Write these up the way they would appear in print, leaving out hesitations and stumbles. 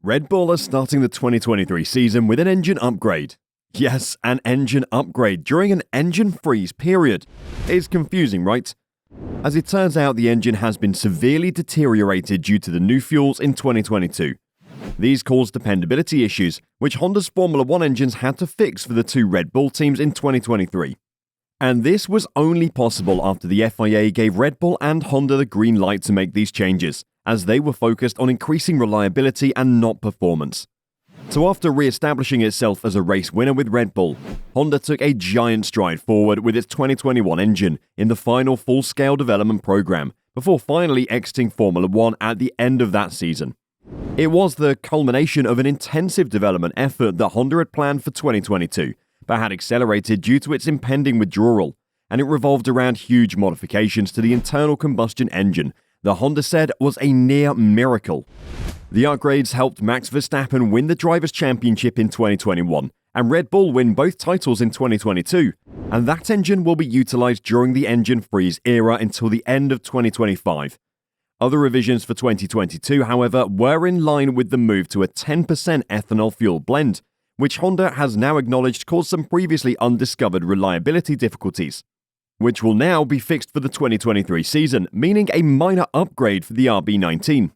Red Bull are starting the 2023 season with an engine upgrade. Yes, an engine upgrade during an engine freeze period. It's confusing, right? As it turns out, the engine has been severely deteriorated due to the new fuels in 2022. These caused dependability issues, which Honda's Formula One engines had to fix for the two Red Bull teams in 2023. And this was only possible after the FIA gave Red Bull and Honda the green light to make these changes, as they were focused on increasing reliability and not performance. So after re-establishing itself as a race winner with Red Bull, Honda took a giant stride forward with its 2021 engine in the final full-scale development program, before finally exiting Formula One at the end of that season. It was the culmination of an intensive development effort that Honda had planned for 2022, but had accelerated due to its impending withdrawal, and it revolved around huge modifications to the internal combustion engine that Honda said was a near miracle. The upgrades helped Max Verstappen win the Drivers' Championship in 2021, and Red Bull win both titles in 2022, and that engine will be utilized during the engine freeze era until the end of 2025. Other revisions for 2022, however, were in line with the move to a 10% ethanol fuel blend, which Honda has now acknowledged caused some previously undiscovered reliability difficulties, which will now be fixed for the 2023 season, meaning a minor upgrade for the RB19.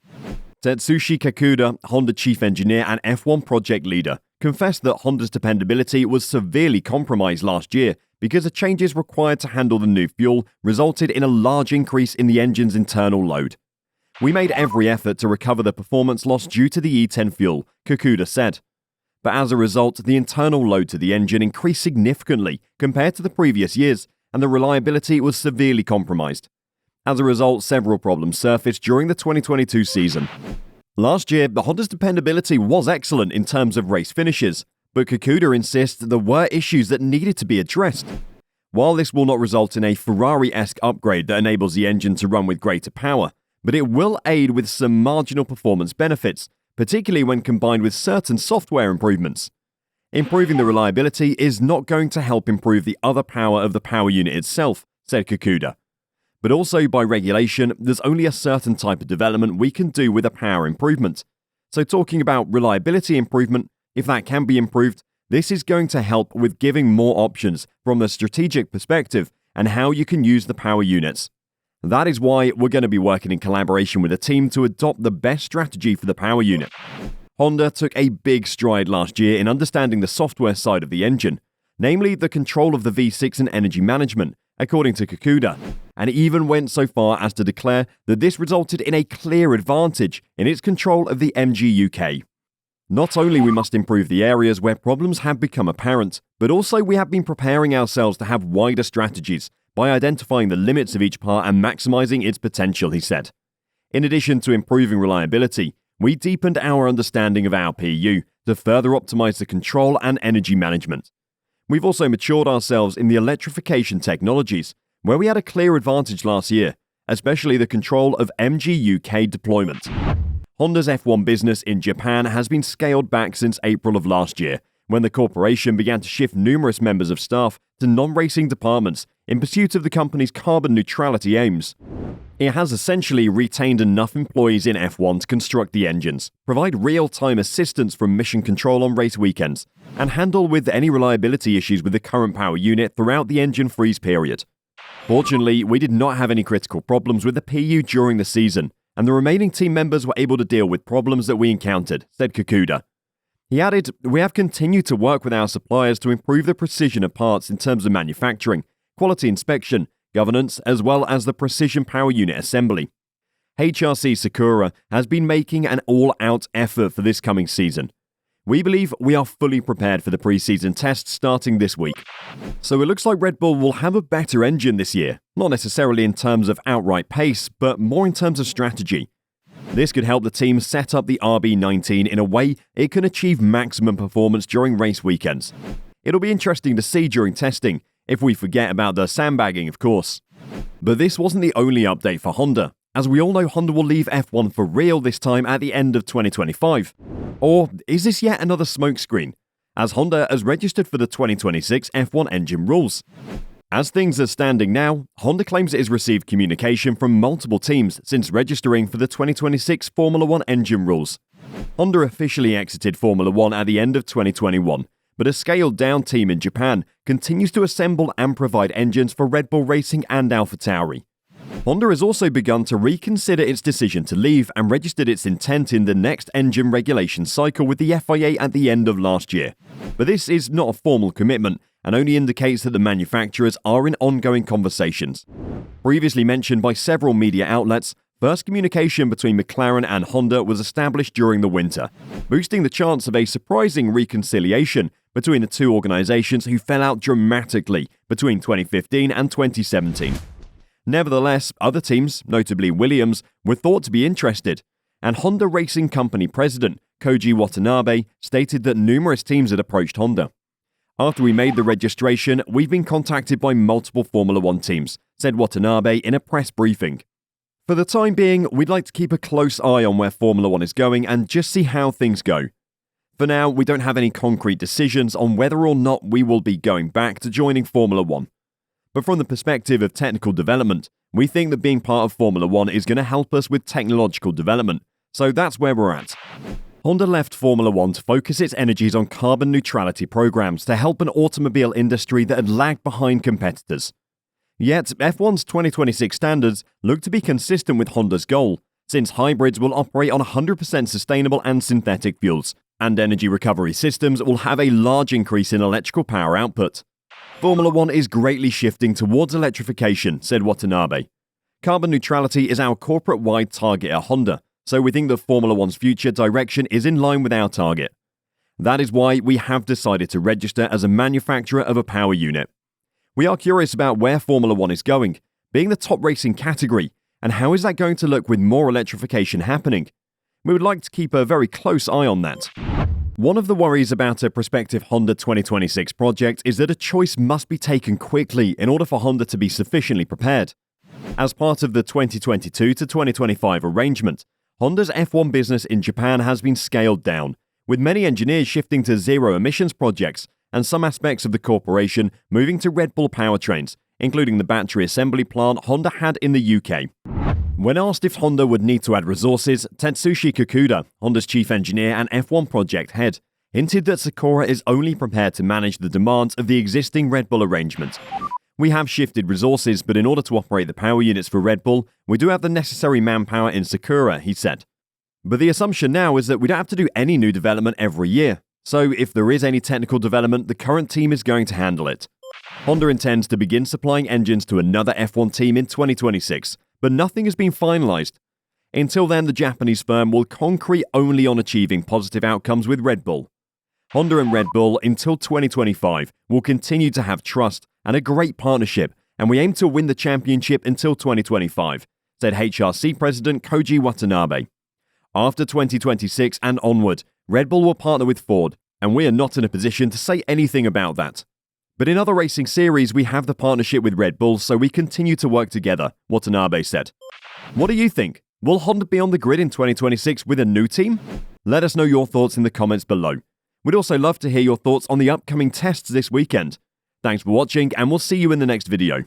Tetsushi Kakuda, Honda chief engineer and F1 project leader, confessed that Honda's dependability was severely compromised last year because the changes required to handle the new fuel resulted in a large increase in the engine's internal load. "We made every effort to recover the performance lost due to the E10 fuel," Kakuda said. But as a result, the internal load to the engine increased significantly compared to the previous years, and the reliability was severely compromised. As a result, several problems surfaced during the 2022 season. Last year, the Honda's dependability was excellent in terms of race finishes, but Kakuda insists there were issues that needed to be addressed. While this will not result in a Ferrari-esque upgrade that enables the engine to run with greater power, but it will aid with some marginal performance benefits, particularly when combined with certain software improvements. Improving the reliability is not going to help improve the other power of the power unit itself, said Kakuda. But also by regulation, there's only a certain type of development we can do with a power improvement. So talking about reliability improvement, if that can be improved, this is going to help with giving more options from a strategic perspective and how you can use the power units. That is why we're going to be working in collaboration with a team to adopt the best strategy for the power unit. Honda took a big stride last year in understanding the software side of the engine, namely the control of the V6 and energy management, according to Kakuda, and even went so far as to declare that this resulted in a clear advantage in its control of the MGU-K. Not only we must improve the areas where problems have become apparent, but also we have been preparing ourselves to have wider strategies by identifying the limits of each part and maximizing its potential, he said. In addition to improving reliability, we deepened our understanding of our PU to further optimize the control and energy management. We've also matured ourselves in the electrification technologies, where we had a clear advantage last year, especially the control of MGU-K deployment. Honda's F1 business in Japan has been scaled back since April of last year, when the corporation began to shift numerous members of staff to non-racing departments in pursuit of the company's carbon neutrality aims. It has essentially retained enough employees in F1 to construct the engines, provide real-time assistance from mission control on race weekends, and handle with any reliability issues with the current power unit throughout the engine freeze period. Fortunately, we did not have any critical problems with the PU during the season, and the remaining team members were able to deal with problems that we encountered, said Kakuda. He added, "We have continued to work with our suppliers to improve the precision of parts in terms of manufacturing, quality inspection, governance, as well as the precision power unit assembly. HRC Sakura has been making an all-out effort for this coming season. We believe we are fully prepared for the pre-season tests starting this week." So it looks like Red Bull will have a better engine this year, not necessarily in terms of outright pace, but more in terms of strategy. This could help the team set up the RB19 in a way it can achieve maximum performance during race weekends. It'll be interesting to see during testing, if we forget about the sandbagging, of course. But this wasn't the only update for Honda. As we all know, Honda will leave F1 for real this time at the end of 2025. Or is this yet another smokescreen? As Honda has registered for the 2026 F1 engine rules. As things are standing now, Honda claims it has received communication from multiple teams since registering for the 2026 Formula One engine rules. Honda officially exited Formula One at the end of 2021, but a scaled-down team in Japan continues to assemble and provide engines for Red Bull Racing and AlphaTauri. Honda has also begun to reconsider its decision to leave and registered its intent in the next engine regulation cycle with the FIA at the end of last year. But this is not a formal commitment and only indicates that the manufacturers are in ongoing conversations. Previously mentioned by several media outlets, first communication between McLaren and Honda was established during the winter, boosting the chance of a surprising reconciliation between the two organizations who fell out dramatically between 2015 and 2017. Nevertheless, other teams, notably Williams, were thought to be interested, and Honda Racing Company president Koji Watanabe stated that numerous teams had approached Honda. After we made the registration, we've been contacted by multiple Formula One teams, said Watanabe in a press briefing. For the time being, we'd like to keep a close eye on where Formula One is going and just see how things go. For now, we don't have any concrete decisions on whether or not we will be going back to joining Formula One. But from the perspective of technical development, we think that being part of Formula One is going to help us with technological development, so that's where we're at. Honda left Formula One to focus its energies on carbon neutrality programs to help an automobile industry that had lagged behind competitors. Yet, F1's 2026 standards look to be consistent with Honda's goal, since hybrids will operate on 100% sustainable and synthetic fuels, and energy recovery systems will have a large increase in electrical power output. Formula One is greatly shifting towards electrification, said Watanabe. Carbon neutrality is our corporate-wide target at Honda, so we think that Formula One's future direction is in line with our target. That is why we have decided to register as a manufacturer of a power unit. We are curious about where Formula One is going, being the top racing category, and how is that going to look with more electrification happening. We would like to keep a very close eye on that. One of the worries about a prospective Honda 2026 project is that a choice must be taken quickly in order for Honda to be sufficiently prepared. As part of the 2022 to 2025 arrangement, Honda's F1 business in Japan has been scaled down, with many engineers shifting to zero-emissions projects and some aspects of the corporation moving to Red Bull powertrains, including the battery assembly plant Honda had in the UK. When asked if Honda would need to add resources, Tetsushi Kikuda, Honda's chief engineer and F1 project head, hinted that Sakura is only prepared to manage the demands of the existing Red Bull arrangement. We have shifted resources, but in order to operate the power units for Red Bull, we do have the necessary manpower in Sakura, he said. But the assumption now is that we don't have to do any new development every year. So if there is any technical development, the current team is going to handle it. Honda intends to begin supplying engines to another F1 team in 2026, but nothing has been finalized. Until then, the Japanese firm will concrete only on achieving positive outcomes with Red Bull. Honda and Red Bull until 2025 will continue to have trust and a great partnership, and we aim to win the championship until 2025, said HRC President Koji Watanabe. After 2026 and onward, Red Bull will partner with Ford, and we are not in a position to say anything about that. But in other racing series, we have the partnership with Red Bull, so we continue to work together, Watanabe said. What do you think? Will Honda be on the grid in 2026 with a new team? Let us know your thoughts in the comments below. We'd also love to hear your thoughts on the upcoming tests this weekend. Thanks for watching, and we'll see you in the next video.